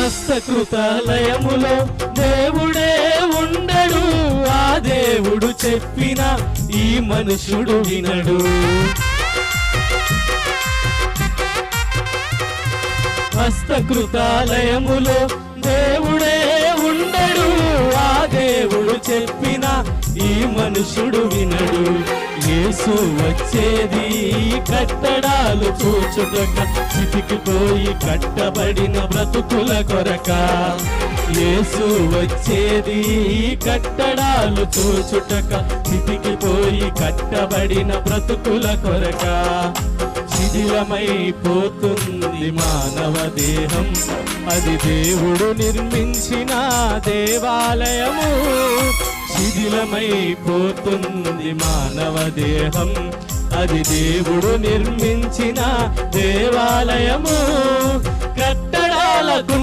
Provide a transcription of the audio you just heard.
హస్తకృతాలయములో దేవుడే ఉండడు, ఆ దేవుడు చెప్పిన ఈ మనుషుడు వినడు. హస్తకృతాలయములో దేవుడే ఉండడు, ఆ దేవుడు చెప్పిన ఈ మనుషుడు వినడు. యేసు వచ్చేది కట్టడాలు చూచుటక, చితికిపోయి కట్టబడిన బ్రతుకుల కొరక. యేసు వచ్చేది కట్టడాలు చూచుటక, చితికిపోయి కట్టబడిన బ్రతుకుల కొరక. శిథిలమైపోతుంది మానవ దేహం, అది దేవుడు నిర్మించిన దేవాలయము. శిథిలమైపోతుంది మానవ దేహం, అది దేవుడు నిర్మించిన దేవాలయము. కట్టడాలకు